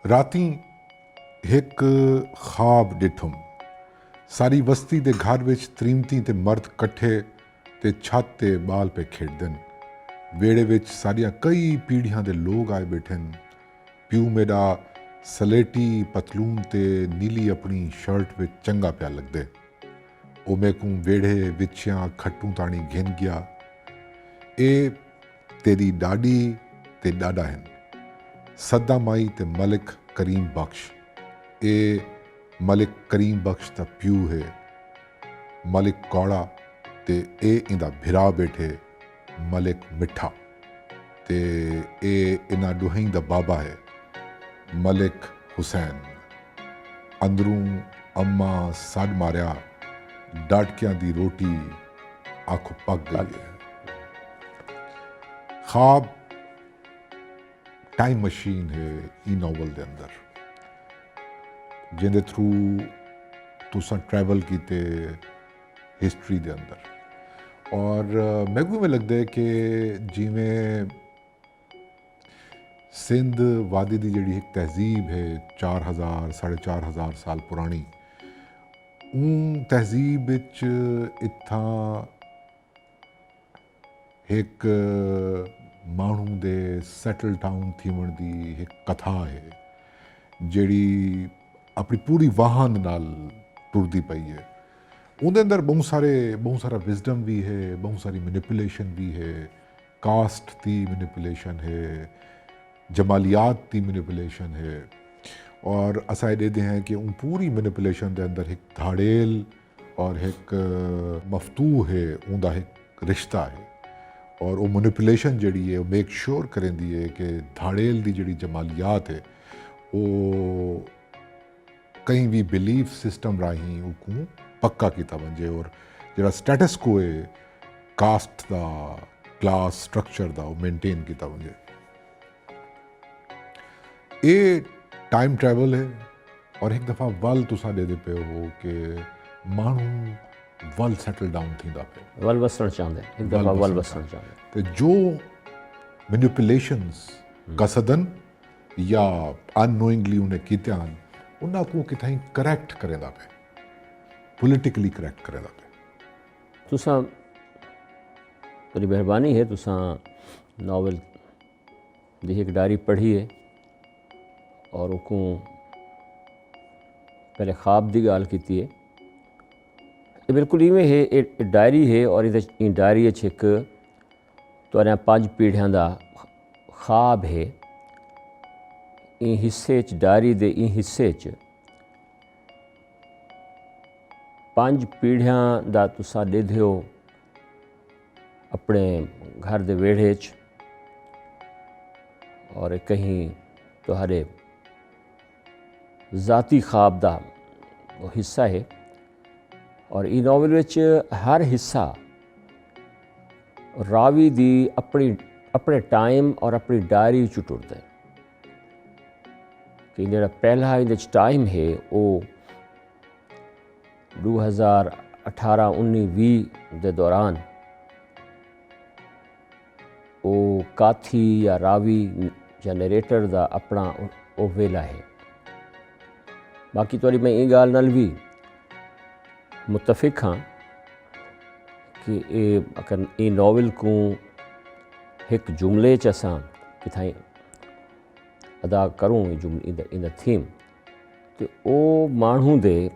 राती एक ख्वाब डिठुम। सारी बस्ती दे घर विच तरीमती ते मर्द कट्ठे ते छत ते बाल पे खेडदन। वेड़े विच सारियां कई पीढ़ियां दे लोग आए बैठन। प्यू मेरा सलेटी पतलून ते नीली अपनी शर्ट विच चंगा प्या लगदे। ओ मेकू वेड़े विछियां खट्टू ताणी घिन गया। ए तेरी डाडी ते डाडा हन, सद्दा माई ते मलिक करीम बख्श। ए मलिक करीम बख्श दा प्यू है। मलिक कौड़ा ते ए इंदा भिरा बैठे मलिक मिठा ते ए इना दुहई दा बाबा है मलिक हुसैन। अंदरों अम्मा सड मारिया डाटकियां दी रोटी आखो पक गई है। ख्वाब टाइम मशीन है ई नॉवल दे अंदर, जिंदे थ्रू तुसा ट्रैवल कीते हिस्टरी दे अंदर। और मैगू में लगता है कि जिमें सिंध वादी की जी एक तहजीब है 4000 4,500 साल पुरानी, उन तहजीब विच इत्था एक मानू दे सैटल टाउन थीवण दी एक कथा है जिहड़ी अपनी पूरी वाहन नाल टुरदी पई है। उनके अंदर बहुत सारा विजडम भी है, बहुत सारी मैनिपुलेशन भी है, कास्ट की मैनिपुलेशन है, जमालियात की मैनिपुलेशन है। और असा ये देते हैं कि उन पूरी मैनिपुलेशन के अंदर एक धाड़ेल और एक मफतू है, उनका एक रिश्ता है। और वो मैनिपुलेशन जी है वो मेक श्योर करेंदी है कि धाड़ेल की जी जमालियात है वो कहीं भी बिलीफ सिस्टम राही उनको पक्का किया वजे। और जो स्टेटस को है कास्ट का क्लास स्ट्रक्चर का वो मेनटेन किया वजे। ये टाइम ट्रैवल है। और एक दफ़ा वल तुसा दे पे हो कि मानू वल सैटल डाउन थींदा पे, वल वसण चाहते, एक दफ़ा वल वसण चाहते। तो जो मैनिपुलेशंस कसदन या अननोइंगली उन्हें कीतियां उन्हें को किथाई करेक्ट करेंदा पे, पॉलिटिकली करेक्ट करेंदा पे। तुसा बड़ी मेहरबानी है, तुसा नावल दी एक डायरी पढ़ी है और उको पहले ख्वाब की गाल की है। ये बिल्कुल इवें है, एक डायरी है और ये डायरी एक तुहारियां 5 पीढ़ियां का ख्वाब है। इन हिस्से डायरी दे इन हिस्से 5 पीढ़ियां का तुसा देदे हो अपने घर दे वेड़े च, और कहीं तुहारे ज़ाती ख्वाब का हिस्सा है। और इस नॉवल विच हर हिस्सा रावी दी अपने टाइम और अपनी डायरी चु टुरदा है। कि जो पहला इन टाइम है वो 2018 19 के दौरान वो काथी या रावी या नरेटर का अपना वो वेला है। बाकी थोड़ी मैं ये गाल नाल भी मुतफिक हाँ कि अगर ये नॉवल को एक जुमले च असां किथाई अदा करूँ इन थीम, तो वो मानू दे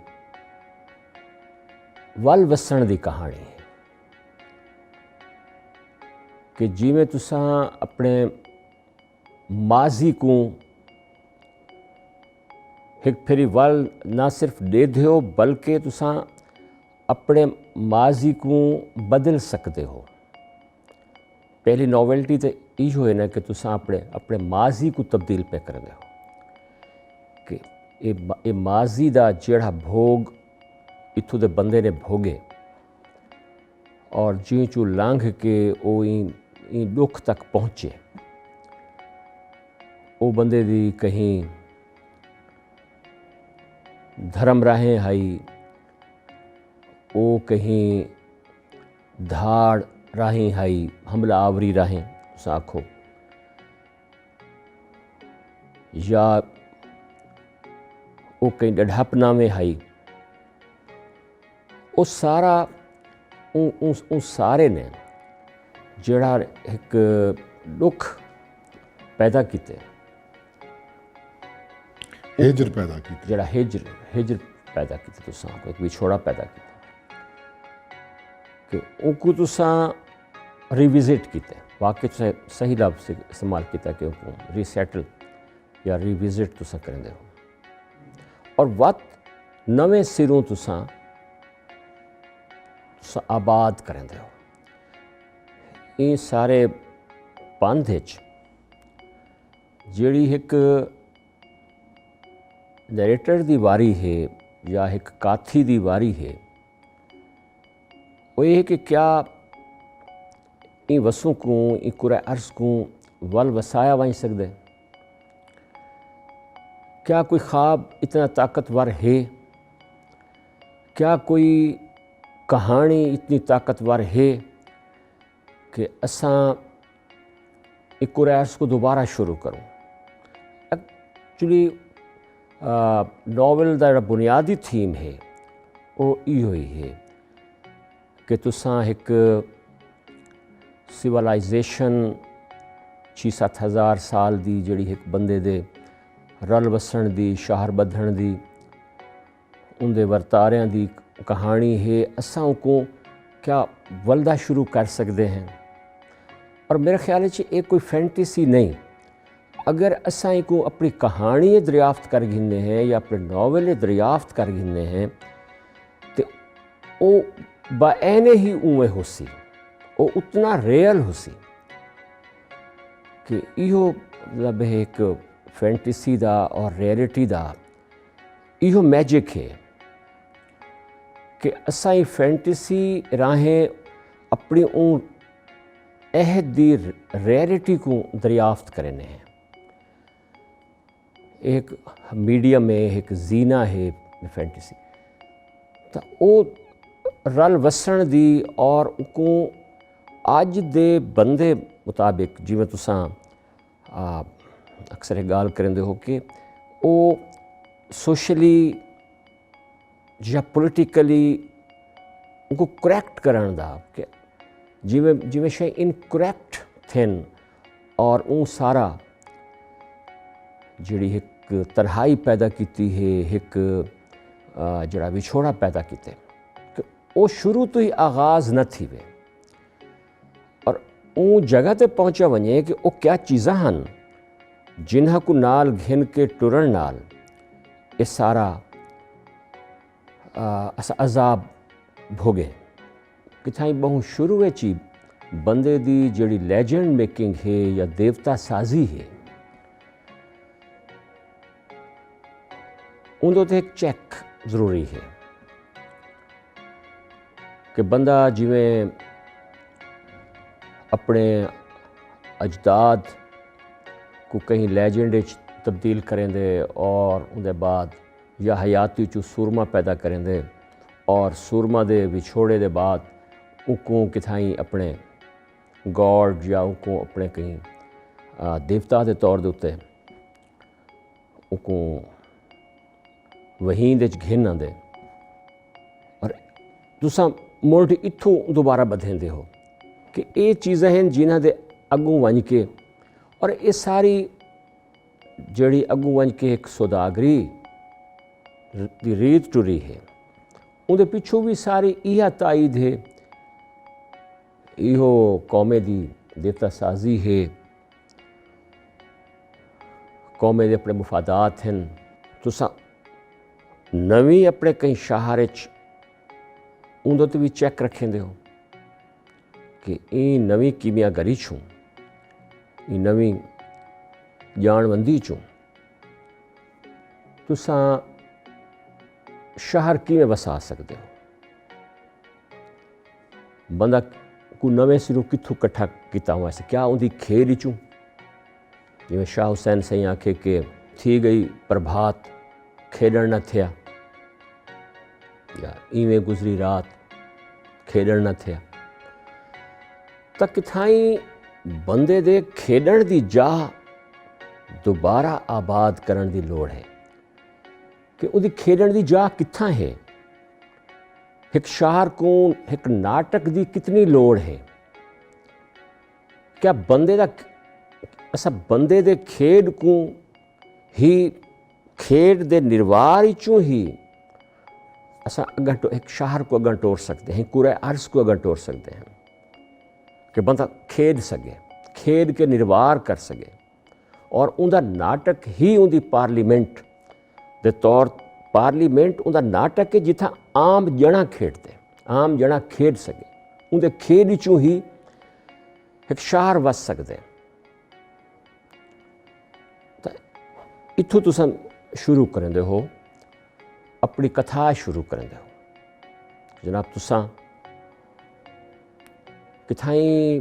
वल वसण की कहानी है। कि जिमें तुसा अपने माजी को एक फेरी वल ना सिर्फ दे दो बल्कि तुसा अपने माजी को बदल सकते हो। पहली नॉवेल्टी तो इहो है ना कि तुसा अपने माजी को तब्दील पे कर दे हो। कि ये माजी का जेड़ा भोग इत्थों दे बंदे ने भोगे और जी चू लांघ के वो दुख तक पहुँचे, वो बंदे दी कहीं धर्म राहें आई, वो कहीं धाड़ राहें आई, हमला आवरी राहें तुस आखो, या वो कई ॾढापना में आई, वो सारा उन सारे ने जिहड़ा एक दुख पैदा किते, हिजर पैदा की। जिहड़ा हिजर पैदा किते, तुसां एक विछोड़ा पैदा किया कि उनको तुसां रिविजिट किते। वाकई तुसें सही लफ्ज़ इस्तेमाल किया कि उनको रीसैटल या रिविजिट तुसां करेंदे हो और वत नवें सिरों तुसां आबाद करेंदे हो। ये सारे पंथ विच जिहड़ी एक नरेटर दी वारी है या एक काथी दी वारी है, वो ये कि क्या इन वसों को, इन कुरै अर्ज़ को वल वसाया वहीं सकदे? क्या कोई ख्वाब इतना ताकतवर है? क्या कोई कहानी इतनी ताकतवर है कि असां एक कुरै अर्ज़ को दोबारा शुरू करूँ? एक्चुअली नॉवल दा बुनियादी थीम है वो इहो ही है कि तुसां एक सिविलाइजेशन 6-7 हज़ार साल दी जिहड़ी एक बंदे दे रल वसण दी, शहर बधण दी, उनके वर्तारियां दी कहानी है। असां को क्या वलदा शुरू कर सकते हैं? और मेरे ख्याल ये कोई फैंटेसी नहीं। अगर असां को अपनी कहानी दरियाफ्त कर गिनने हैं या अपने नावल दरियाफ्त कर गिनने हैं तो वो बाएने ही उवें हो सी, वो उतना रियल हो सी कि इहो मतलब एक फैंटेसी दा और रियलिटी दा इहो मैजिक है कि असां फैंटेसी राहें अपनी उन अहद दी रियलिटी को दरियाफ्त करने हैं। एक मीडियम है, एक जीना है फैंटेसी, तो वो रल वसण दी और उनको अज दे बंदे मुताबिक जिवें तुसां अक्सर एक गाल करेंदे हो कि वो सोशली या पोलिटिकली उनको करैक्ट करण दा कि जिवें शे इनकरैक्ट थिन और उन सारा जिहड़ी एक तन्हाई पैदा की है, एक जिहड़ा विछोड़ा पैदा किते कि वो शुरू तो ही आगाज़ न थी वे और उन जगह ते पहुँचा वने कि वो क्या चीज़ां हन जिन्हां को नाल घिन के टुरन नाल ये सारा अजाब भोगे। किथाई बहु शुरू ही बंदे दी जिहड़ी लैजेंड मेकिंग है या देवता साजी है, उन्दे ते एक चैक ज़रूरी है कि बंदा जिवें अपने अजदाद को कहीं लैजेंड तब्दील करेंदे और उनके बाद या हयाती चू सूरमा पैदा करेंदे और सूरमा दे विछोड़े दे बाद उनको किथाई अपने गॉड या उनको अपने कहीं देवता के तौर के उत्ते उनको वहीं दे घिन आंदे और तुसां मुड़ इत्थों दोबारा बधेंदे हो कि ये चीज़ां हैं जिन्हां दे अगों वंज के और ये सारी जड़ी अगों वंज के एक सौदागरी दी रीत टुरी है, उनके पिछों भी सारी इहा ताईद है, इहो कौमे दी देवता साजी है, कौमे दे अपने मुफादात हैं। तुसां नवी अपने कई शहर उंदे ते भी चैक रखेंदे हो कि ये नवी कीमियागरी चूँ, ये नवी जानबंदी चूँ तुसां शहर किवें वसा सकते हो। बंदा को नवे सिरों कित्थों कट्ठा किया हुआ है, क्या उनकी खेल चूँ जिवें शाह हुसैन सही आखे कि थी गई प्रभात खेडण न थिया या इवें गुजरी रात खेडण न थिया। तो किथाई बंदे दे खेडण दी जाह दोबारा आबाद करन दी लोड़ है कि उहदी खेडण दी जाह कित्थां है, एक शायर को एक नाटक दी कितनी लोड़ है, क्या बंदे दा असा बंदे दे खेड को ही खेड दे निर्वाह चों ही असा अगं एक शहर को अगं टोर सकते हैं, पूरे अर्ज को अगं टोर सकते हैं कि बंदा खेड सके, खेड के निर्वाह कर सके। और उनका नाटक ही उनकी पार्लीमेंट दे तौर पार्लीमेंट उनका नाटक है जिथा आम जना खेडते, आम जना खेड सके, उनके खेड चों ही एक शहर वस सकते। तो इत्थों तुसां शुरू करेंदे हो, अपनी कथा शुरू करेंदे हो। जनाब तुसां किथाई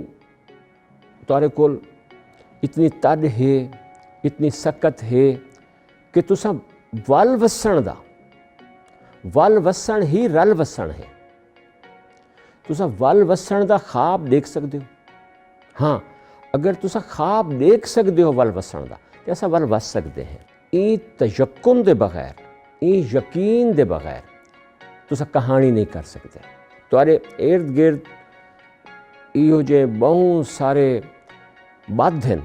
तुहारे कोल इतनी तद है, इतनी सकत है कि तुसां वल वसण दा, वल वसण ही रल वसण है। तुसां वल वसण दा ख्वाब देख सकते हो। हाँ, अगर तुसां ख्वाब देख सकते हो वल वसण दा तो असां वल वस सकते हैं। ई तयक्कुन दे बगैर, ई यकीन दे बगैर तुसां कहानी नहीं कर सकते। तुहारे इर्द गिर्द इहो जे बहुत सारे बाध हैं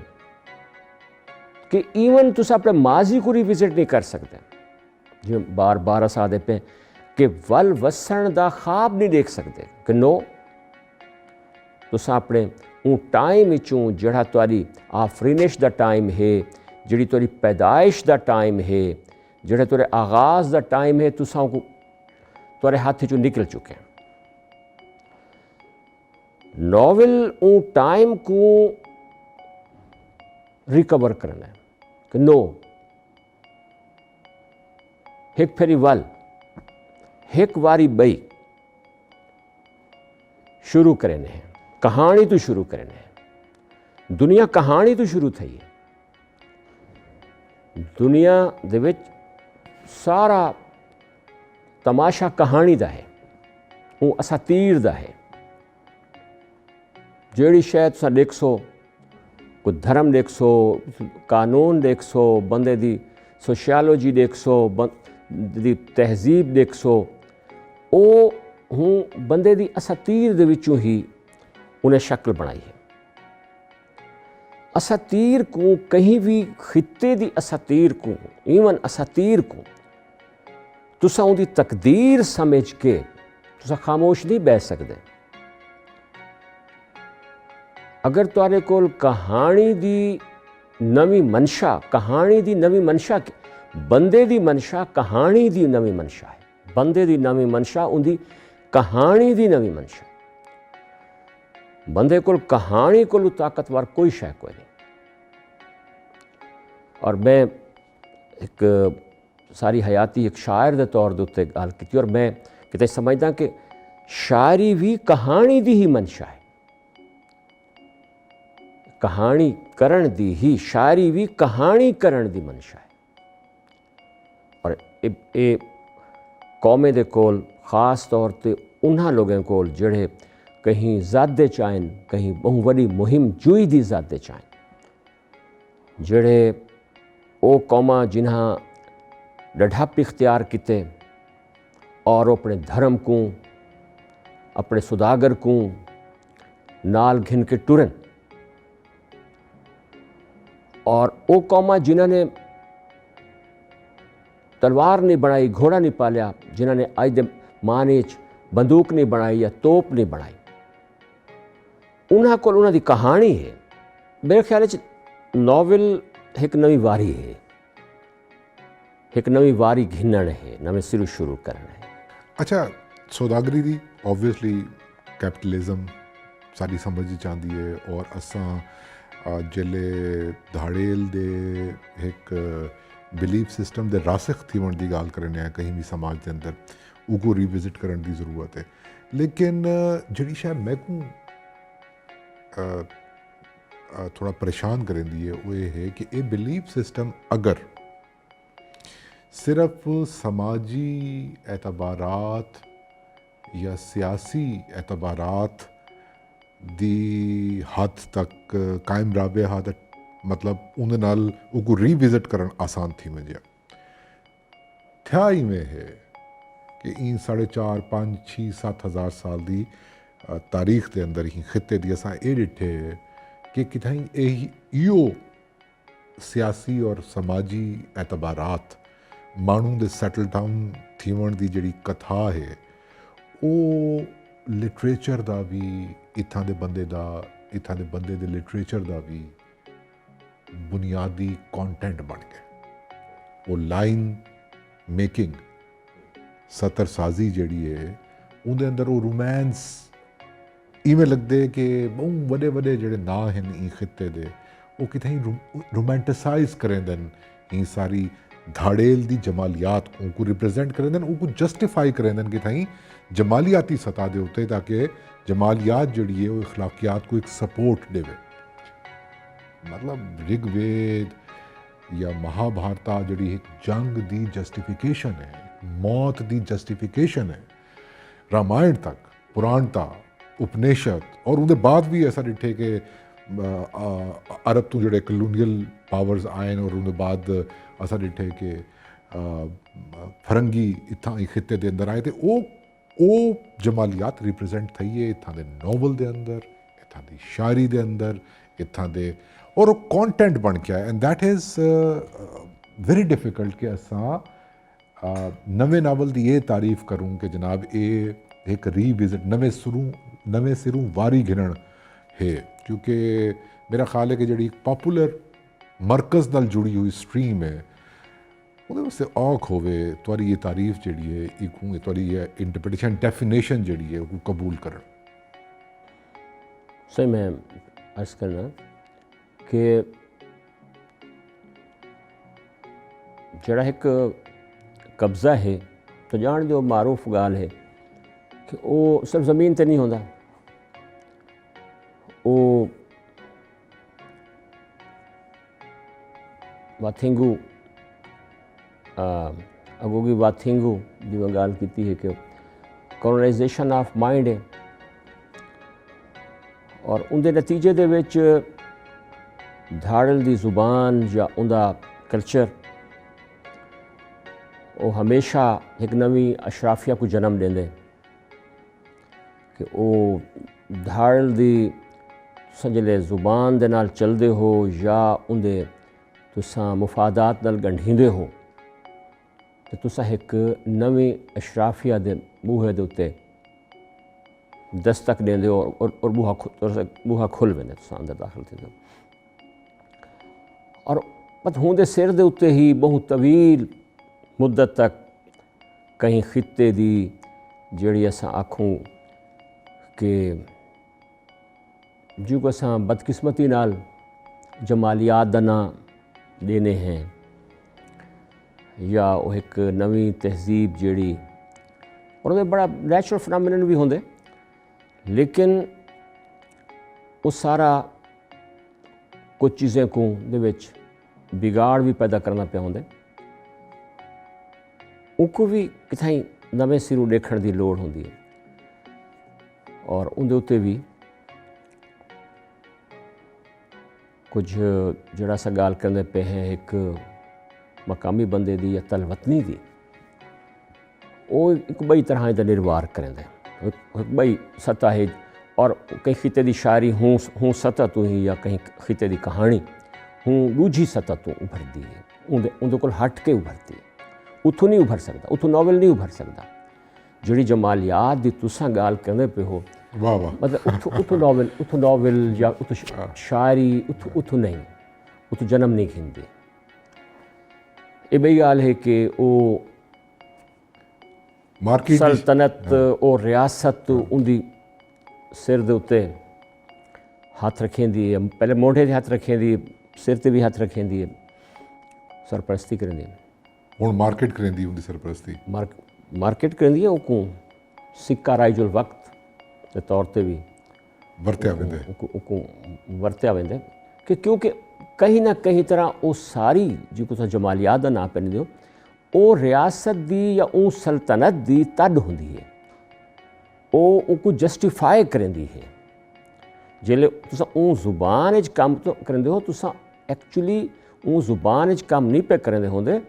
कि ईवन तुस अपने माजी को रिविजिट नहीं कर सकते। जिवें बार बार अस आखदे पे कि वल वसण दा ख्वाब नहीं देख सकते कि नो, तुस अपने उन टाइम चों जिहड़ा तुहारी आफरीनिश दा टाइम है, जिहड़ी तुहारी पैदाइश दा टाइम है, जिहड़ा तुहारे आगाज़ दा टाइम है, तुसां को तुहारे हाथ चों निकल चुके हैं। नॉवल उन टाइम को रिकवर करना है कि नो, एक फेरी वल, एक वारी बई शुरू करने हैं, कहानी तो शुरू करने हैं। दुनिया कहानी तो शुरू थी है। दुनिया दे विच सारा तमाशा कहानी दा है, वो असातीर दा है। जिहड़ी शै तुसां देखसो, कोई धर्म देखसो, कानून देखसो, बंदे दी सोशियोलॉजी देखसो, दी तहजीब देखसो, वो हूँ बंदे दी असातीर दे विचों ही उन्हें शक्ल बनाई है। असातीर को कहीं भी खित्ते दी असातीर को, ईवन असातीर को तुसां उहदी तकदीर समझ के तुसां खामोश नहीं बैठ सकते। अगर तुहारे कोल कहानी दी नवी मंशा, कहानी दी नवी मंशा, बंदे दी मंशा कहानी दी नवी मंशा है, बंदे दी नवी मंशा उनकी कहानी दी नवी मंशा। बंदे कोल कहानी कोल ताकतवर कोई शै कोई नहीं। और मैं एक सारी हयाती एक शायर के तौर के उत्ते गल की, और मैं किते समझदा कि शायरी भी कहानी दी ही मंशा है। कहानी करण दी ही, शायरी भी कहानी करण दी मंशा है। और ये कौमे दे कोल खास तौर पे उन्हां लोगों कोल जिहड़े कहीं ज़ादे चाहन, कहीं बहुत वड्डी मुहिम जुई दी ज़ादे चाहन, जिहड़े वो कौमां जिन्हां डढ़प इख्तियार किते और अपने धर्म को, अपने सुदागर को नाल घिन के टुरन, और वो कौमां जिन्होंने तलवार नहीं बनाई, घोड़ा नहीं पालिया, जिन्होंने अज दे माने च बंदूक नहीं बनाई या तोप नहीं बनाई, उन्हां कोल उन्हां दी कहानी है। मेरे ख्याल च नॉवल एक नवी वारी है, एक नवी वारी घिनण है, नवे सिरों शुरू करना है। अच्छा, सौदागरी दी ऑब्वियसली कैपिटलिज्म सारी समझी चाहती है, और असां जिले धाड़ेल दे एक बिलीफ सिस्टम दे रासिख थीवण दी गाल करने हैं कहीं भी समाज के अंदर, उको रिविजिट करने की ज़रूरत है। लेकिन जिहड़ी शायद मैं को थोड़ा परेशान करेंदी है वो ये है कि ये बिलीफ सिस्टम अगर सिर्फ समाजी एतबारात या सियासी एतबारात दी हद तक कायम रहे हा, मतलब उन नाल उको रिविजिट करन आसान थी वजे। थया इवें है कि ई 4.5, 5, 6, 7 हज़ार साल की तारीख के अंदर ही खिते की असां ये डिठे कि किथाई इो सियासी और समाजी एतबारात मानू के सैटल डाउन थीवण की जी कथा है वो लिटरेचर का भी इत्थां के बंदे का इत्थां के बंदे के लिटरेचर का भी बुनियादी कंटेंट बन गया। वो लाइन मेकिंग सतरसाजी जी है उनके अंदर वो रोमांस इवें लगते कि बहुत वड्डे वड्डे जोड़े ना हैं ई खिते दे वो कितें रोमांटिसाइज करेंदे ई सारी धाड़ेल दी जमालियात को रिप्रेजेंट करेंदे उनको जस्टिफाई करेंदे कि जमालियाती सतह के उत्ते ताकि जमालियात जी है वो अखलाकियात को एक सपोर्ट देवे। मतलब ऋग्वेद या महाभारता जी एक जंग दी जस्टिफिकेशन है, मौत दी जस्टिफिकेशन है। रामायण तक पुराणता उपनिषद और उनके बाद भी ऐसा डिठे कि अरब तो जोड़े कलोनियल पावर्स आए और उनके बाद ऐसा डिठे कि फरंगी इत्थां खिते के अंदर आए थे वो जमालियात रिप्रेजेंट थी है इत्थां के नॉवल के अंदर इत्थां की शायरी के अंदर इत्थां के और वो कॉन्टेंट बन के आया and that is very difficult कि असां नवे नावल की ये तारीफ करूँ कि जनाब ये एक रीविजिट नवे सिरों वारी गिनण है क्योंकि मेरा ख्याल है कि जी पॉपुलर मरकज़ नाल जुड़ी हुई स्ट्रीम है वो वास्ते औख होवे तुहारी ये तारीफ जी है इकू तुहारी ये इंटरप्रिटेशन डेफिनेशन जी है वो कबूल करन। सही मैं अर्ज़ करना कि जड़ा एक कब्ज़ा है तो जान जो मारूफ गाल है कि वो सिर्फ ज़मीन ते नहीं होंदा वो वाथिंगू अगोगी वाथिंगू जी मैं गाल की है कि कॉलोनाइजेशन ऑफ माइंड है और उनके नतीजे दे विच धाड़ल दी जुबान या उनका कल्चर वो हमेशा एक नवी अशराफिया को जन्म देंदे कि वो धाड़ल दी जिले जुबान दे नाल चलते हो या उनके तुसां मुफादात नाल गंढींदे हो तो तुसां एक नवी अशराफिया दे बूहे दे उत्ते दस्तक देंदे हो और बूहा खुल वेंदे तुसां अंदर दाखिल थींदे और पत होंदे सिर दे उत्ते ही बहुत तवील मुद्दत तक कहीं खिते दी जिहड़ी असां आखूं कि जो असां बदकिस्मती नाल जमालियात दा नां देने हैं या वो एक नवी तहजीब जिहड़ी और वो बड़ा नैचुरल फिनोमिनन भी होंदे लेकिन वो सारा कुछ चीज़ें को दे विच बिगाड़ भी पैदा करना पे होंदे उनको भी किथाई नवे सिरों देखण की लोड़ होंदी है और उनके उत्ते भी कुछ जड़ा सा गाल करते पे हैं एक मकामी बंदे दी या तलवतनी दी वो एक बई तरह का निर्वाह करेंदे बई सतह है और कहीं खिते की शायरी हूँ सतह तो ही या कहीं खिते की कहानी हूँ दूजी सतह तो उभरती है उनके को हट के उभरती है उतों नहीं उभर सकता उतों नॉवल नहीं उभर सकता जी जमालियात की तुसां गाल करते पे हो वाह वाह मतलब उतों नॉवल या उतों शायरी उतों नहीं उतों जन्म नहीं खिंदी ये बई गाल है कि वो मार्केट सल्तनत और रियासत उनकी सिर दे उत्ते हाथ रखेंदी है पहले मोढे ते हाथ रखेंदी सिर ते भी हाथ रखेंदी है सरपरस्ती करेंदी हुण मार्केट करेंदी उनकी सरपरस्ती मार्केट करेंदी है उनको सिक्का राइजुल वक्त के तौर पर भी वरत्या वेंदे वरत्या वेंदे कि क्योंकि कहीं ना कहीं तरह वो सारी जो कुछ जमालियात का नाम पैंदे हो वो रियासत दी या वो सल्तनत दी तद होंदी है वो उनको जस्टिफाई करेंदी है जिले तुसा उन जुबान काम तो करेंदे हो तुसा एक्चुअली उन जुबान काम नहीं पे करेंदे होंदे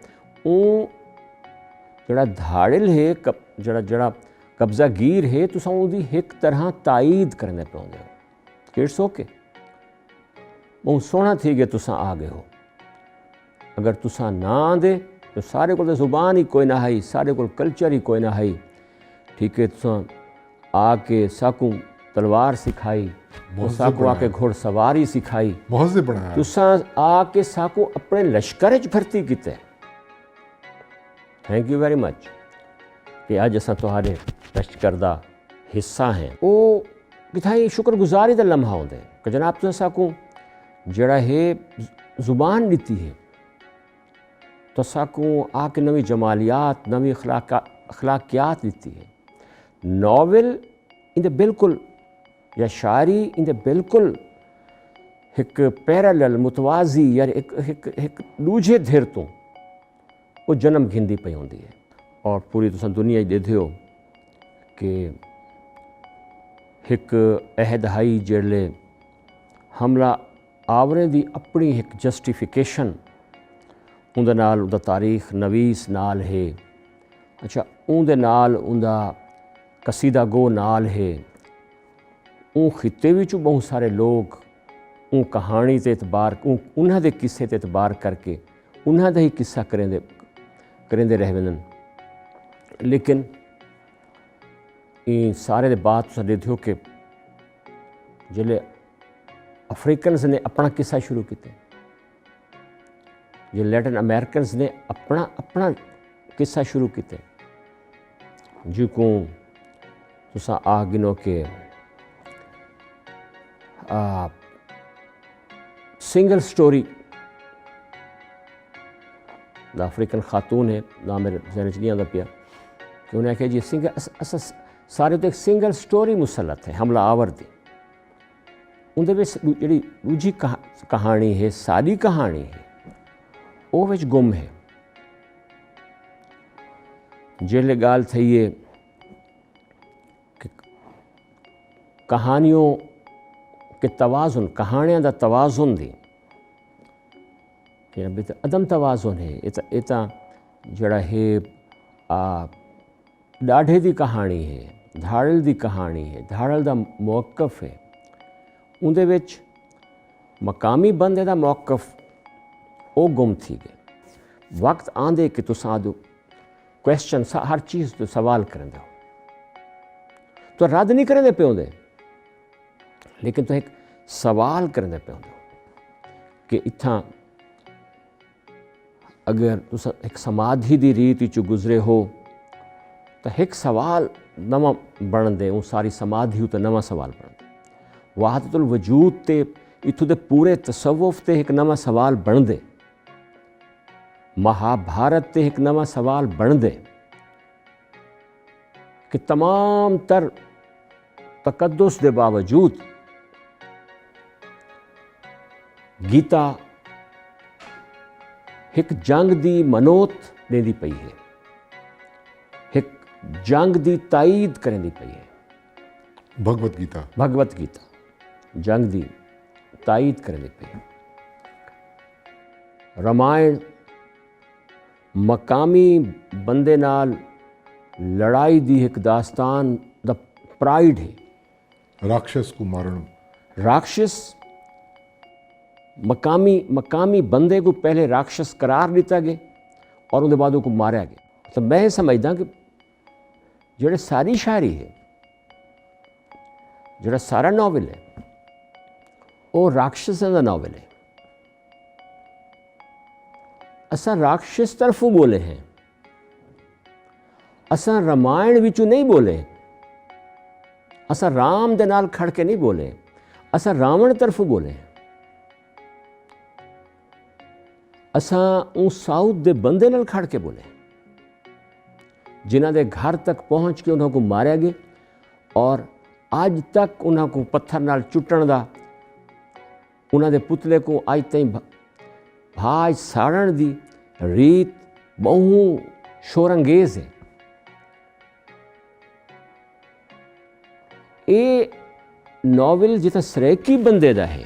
ਜਿਹੜਾ ਧਾੜਿਲ ਹੈ ਜਿਹੜਾ ਕਬਜ਼ਾਗੀਰ ਹੈ ਤੁਸੀਂ ਉਹਦੀ ਇੱਕ ਤਰ੍ਹਾਂ ਤਾਈਦ ਕਰਨੇ ਪਾਉਂਦੇ ਹੋ ਕਿ ਇਟਸ ਓਕੇ ਬਹੁਤ ਸੋਹਣਾ ਥੀ ਕਿ ਤੁਸੀਂ ਆ ਗਏ ਹੋ। अगर तुसा ना आंदे तो सारे को जुबान ही कोई ना है, सारे को कल्चर ही कोई ना है। ठीक है, तुसा आके साकू तलवार सिखाई, साकू आके घोड़सवारी सिखाई, तुसा आके साकू अपने लश्कर च भर्ती किते। थैंक यू वेरी मच कि अज असां तुहाडे लश्कर दा हिस्सा हैं। वो किथाई शुक्रगुजारी दा लम्हा होंदे कि जनाब तुसा साकू जड़ा है जुबान दी है तो साकू आके नवी जमालियात नवी अखलाकियात दी है। नावल इंदे बिल्कुल या शायरी इंदे बिल्कुल एक पैरेलल मुतवाजी या एक दूजे धिर तो वो जन्म घिंदी पई होंदी है। और पूरी तुसां दुनिया ॾिठे हो कि एक अहद हाई जेड़े हमला आवरे दी अपनी एक जस्टिफिकेशन उंदे नाल उंदा तारीख नवीस नाल है। अच्छा, उंदे नाल उंदा कसीदा गो नाल है। उन खिते विचों बहुत सारे लोग उन कहानी ते एतबार उन्हां दे किस्से ते एतबार करके उन्हां दा ही किस्सा करेंदे रह वेंदन। लेकिन इन सारे दे बाद तुसीं ॾिठो कि जिहड़े अफ्रीकन्स ने अपना किस्सा शुरू किया, जो लैटिन अमेरिकन्स ने अपना किस्सा शुरू किया, जिको तुसा आ गिनो के सिंगल स्टोरी द अफ्रीकन खातून है, नाम मेरे जहन च नहीं आता पिया, कि उन्हें आख्या जी सिंगल सारे तो एक सिंगल स्टोरी मुसलत है हमला आवर दी। उनके जी दूजी कहानी है, सारी कहानी है, वो विच गुम है। जेले गाल थी है कि कहानियों के तवाज़ुन, कहानियां दा तवाज़ुन दी कि अदम तवाज़ुन है। इता जड़ा है डाढ़े दी कहानी है, धाड़ल दी कहानी है, धाड़ल दा मौक़िफ़ है। उनदे विच मकामी बंदे दा मौक़िफ़ वो गुम थी गए। वक्त आंदे कि तुसां क्वेश्चन हर चीज़ तो सवाल करेंदे हो, तो रद्द नहीं करेंदे पे होंदे, लेकिन तो एक सवाल करेंदे पे होंदे कि इत्थां अगर तुसां एक समाधि दी रीत चो गुजरे हो तो एक सवाल नवा बनदे, उन सारी समाधि तो नवा सवाल बनदे। वाहदतुल वजूद ते इत्थों दे पूरे तसव्वुफ ते एक नवा सवाल बनदे, महाभारत ते एक नवा सवाल बनदे कि तमाम तर तकद्दुस दे बावजूद गीता एक जंग दी मनोत देंदी पई है, एक जंग दी ताईद करेंदी पई है। भगवत गीता जंग दी ताईद करेंदी पई है। रामायण मकामी बंदे नाल लड़ाई दी एक दास्तान दा प्राइड है। राक्षस को मारण, राक्षस मकामी बंदे को पहले राक्षस करार दिता गया और उनके बाद को मारा गया। तो मैं समझदा कि जेड़ा सारी शायरी है, जेड़ा सारा नावल है, वो राक्षसों का नावल है। असा राक्षस तरफों बोले हैं, असा रामायण विचों नहीं बोले, असा राम दे नाल खड़ के नहीं बोले, असा रावण तरफों बोले हैं। असा उन साउथ दे बंदे नाल खड़ के बोले, जिन्हां दे घर तक पहुँच के उन्होंने को मारा गया और आज तक उन्होंने को पत्थर नाल चुटण दा, उन्होंने दे पुतले को आज ताईं भाज साड़न दी रीत बहु शोरंगेज है। ये नावल जितना सरेकी बंदे दा है,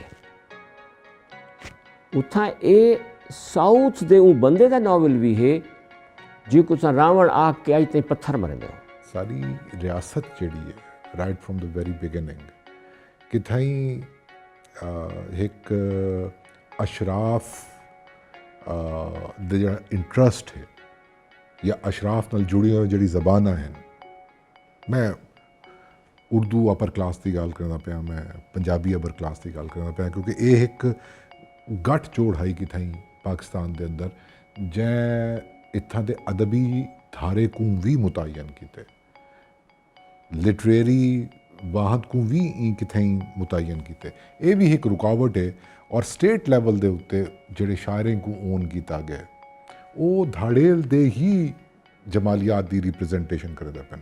उत्थां ये साउथ दे उन बंदे दा नावल भी है जी कुछ रावण आग के अज ताईं पत्थर मरंदे हो। सारी रियासत जिहड़ी है right from the very beginning किथाई एक अशराफ दा जिहड़ा इंटरस्ट है या अशराफ नाल जुड़ी हुई जिहड़ी ज़बानां हैं, मैं उर्दू अपर क्लास की गल करना पाया, मैं पंजाबी अपर क्लास की गल करना पाया, क्योंकि ये एक गठ जोड़ है कि थाई पाकिस्तान के अंदर जै इत्थां दे अदबी धारे को भी मुतयन किते, लिटरेरी वाहद को भी किथाई मुतयन किते। ये भी एक रुकावट है। और स्टेट लैवल के उत्ते जिहड़े शायरें को ओन किया गया वो धाड़ेल दे ही जमालियात की रिप्रजेंटेशन करते पैन,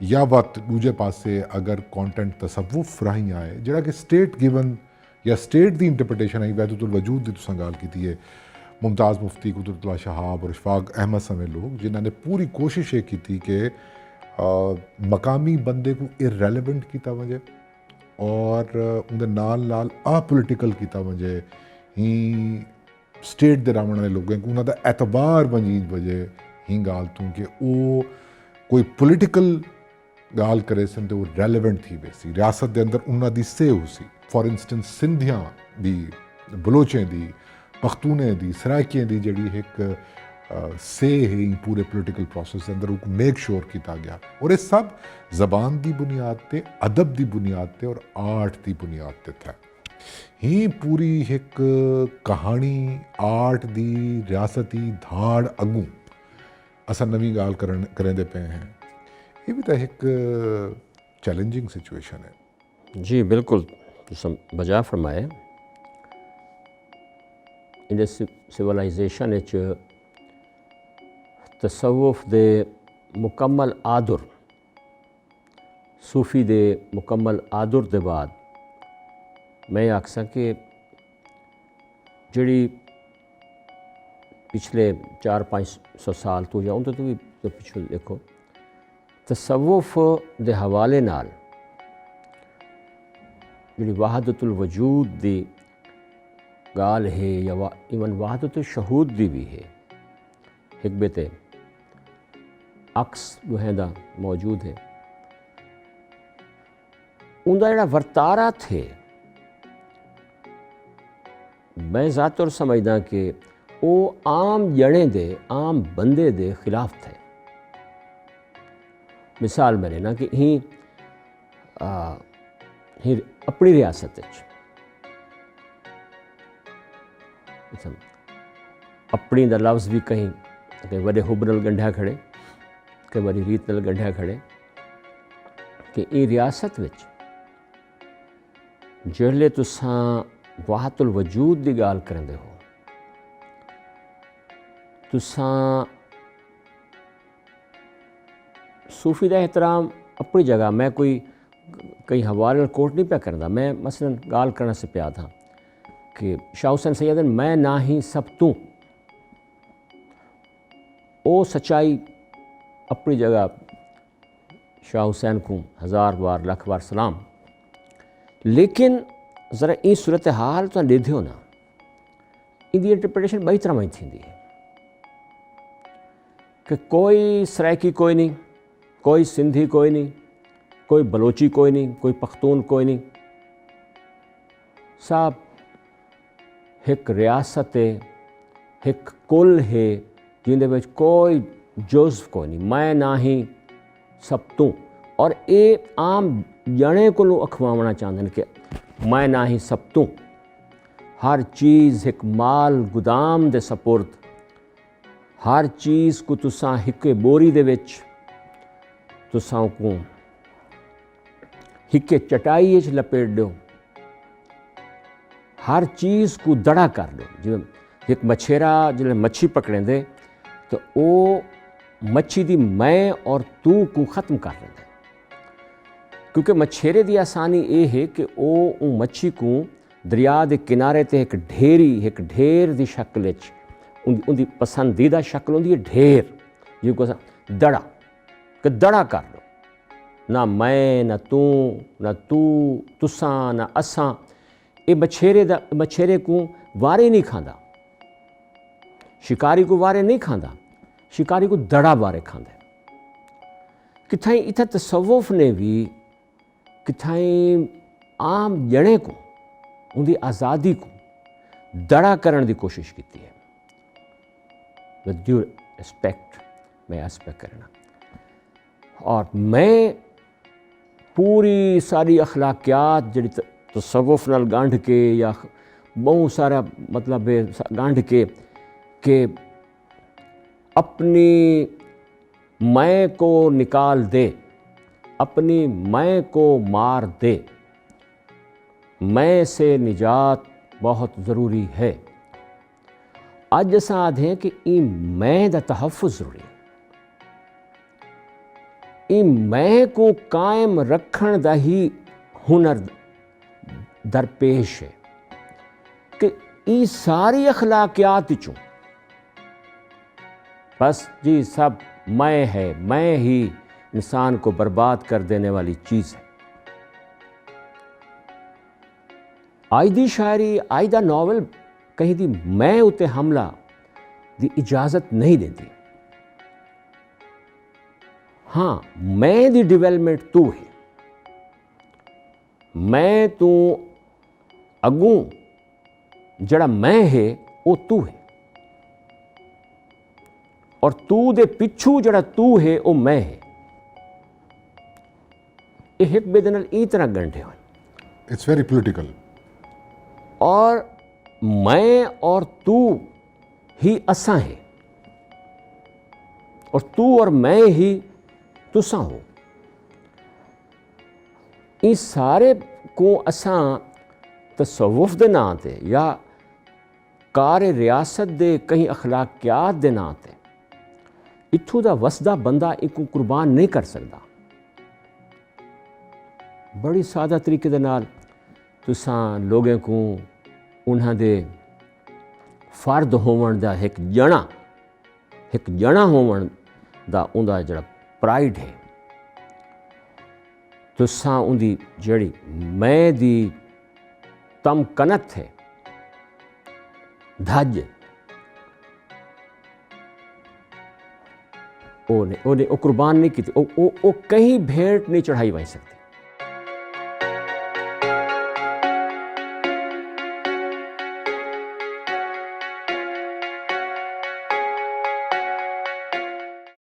या वक्त दूजे पासे अगर कॉन्टेंट तसव्वुफ राही आए जिहड़ा कि स्टेट गिवन या स्टेट की इंटरप्रटेशन आई वहदतुल वजूद की तुसां गल की है, मुमताज़ मुफ्ती, कुदरतुल्लाह शहाब और इशफाक अहमद समेत लोग जिन्होंने पूरी कोशिश ये की थी कि मकामी बंदे को इररेलेवेंट किया वजे और उनके नाल नाल अपॉलिटिकल किया वजे ही स्टेट के रहने वाले लोगों को उन्होंने एतबार वजीद वजे ही गाल तू कि वो कोई पोलिटिकल गाल करे सन तो वो रेलेवेंट थी वैसी रियासत के अंदर उन्होंने से हो सी। फॉर इंस्टेंस सिंधियां दी, बलोचें दी, पख्तूने दी, सराइकियां दी जिहड़ी एक से है पूरे पोलिटिकल प्रोसेस के अंदर वो मेक श्योर किया गया। और ये सब जबान की बुनियाद पर, अदब की बुनियाद पर और आर्ट की बुनियाद पर था। ही पूरी एक कहानी आर्ट की रियासती धाड़ अगू असां नवी गाल करेंदे पे हैं। ये भी तो एक चैलेंजिंग सिचुएशन है। जी बिल्कुल तुम बजा फरमाए। इन सिविलाइजेशन तसव्वुफ दे मुकम्मल आदुर, सूफी दे मुकम्मल आदुर दे बाद मैं आखसा कि जिहड़ी पिछले 400-500 साल तो या उनते तो भी पिछले देखो तसव्वुफ दे हवाले नाल जिहड़ी वहादतुल वजूद दी गाल है या इवन वहादतुल शहूद दी भी है, हिकबत अक्स दुहें मौजूद है। उनका जिहड़ा वर्तारा थे मैं ज़ात और समझदा कि वो आम जने दे, आम बंदे दे खिलाफ थे। मिसाल मैंने ना कि ही अपनी रियासत अपनी दा लफ्ज़ भी कहीं वडे हुब नाल गंढिया खड़े, कई बारी रीत नाल गंढिया खड़े कि ये रियासत विच जिहले तुसां वहातुल वजूद की गाल करेंदे हो, तुसां सूफी का एहतराम अपनी जगह, मैं कोई कई हवाले कोट नहीं पे करता, मैं मसलन गाल करना से पिया था कि शाह हुसैन सैयदन मैं ना ही सब तू, ओ सच्चाई अपनी जगह शाह हुसैन को 1000 बार लख बार सलाम। लेकिन ज़रा ई सूरत हाल तो ॾिठो ना, इनकी इंटरप्रिटेशन ॿई तरह में थींदी है कि कोई सराइकी कोई नहीं, कोई सिंधी कोई नहीं, कोई बलोची कोई नहीं, कोई पख्तून कोई नहीं, सब एक रियासत है, एक कुल है जिंदे विच कोई जुज़्व कोई नहीं, मैं ना ही सब तू। और ये आम जने को अखवावना चाहते हैं कि मैं ना ही सब तू, हर चीज़ एक माल गुदाम दे सपुर्द, हर चीज़ को तुसां हिके बोरी दे विच तुसां को हिके चटाई च लपेट दो, हर चीज़ को दड़ा कर दो। जिवें एक मछेरा जिसले मच्छी पकड़ेंदे तो वो मच्छी दी मैं और तू को ख़त्म कर देंदे, क्योंकि मछेरे की आसानी ये है कि वो मच्छी को दरिया के किनारे ते एक ढेर की शक्ल उनकी पसंदीदा शक्ल होंगी ढेर, जिसको दड़ा कि दड़ा कर लो, ना मैं ना तू तुसां ना असां। ये मछेरे को वारे नहीं खांदा, शिकारी को वारे नहीं खांदा, शिकारी को दड़ा बारे खांदे। किथाई इत्थे तसव्वुफ ने भी किथाई आम जने को उनकी आज़ादी को दड़ा करने की कोशिश की है। विद ड्यू रिस्पेक्ट मैं एस्पेक्ट करना, और मैं पूरी सारी अखलाकियात जी तसव्वुफ नाल गांढ के या बहुत सारा मतलब गांढ के अपनी मैं को निकाल दे, अपनी मैं को मार दे, मैं से निजात बहुत ज़रूरी है। अज असां आखें कि ई मैं दा तहफ़्फ़ुज़ ज़रूरी है। ई मैं को कायम रखण दा ही हुनर दरपेश है कि ई सारी अखलाकियात चों बस जी सब मैं है, मैं ही इंसान को बर्बाद कर देने वाली चीज़ है। आज दी शायरी, आज दा नावल कहीं दी मैं उते हमला दी इजाज़त नहीं देती। हाँ, मैं दी डिवेलपमेंट तू है, मैं तू अगू जड़ा मैं है वो तू है, और तू दे पिछू जड़ा तू है वो मैं है। ये एक बेदे नाल ई तरह गंढे हो। It's very political. और मैं और तू ही असां है, और तू और मैं ही तुसां हो। इस सारे को असां तसव्वुफ दे नां ते या कार रियासत दे कहीं अखलाकियात दे नां ते इत्थों दा वसदा बंदा इको कुर्बान नहीं कर सकता। बड़ी सादा तरीके दे नाल तुसां लोगों को उन्हां दे फर्द होवन दा एक जना होवन दा उनदा जड़ा प्राइड है, तुसां उनदी जड़ी मैं दी तम कनत है धज ओ कुर्बान नहीं की, ओ कहीं भेंट नहीं चढ़ाई वही सकती।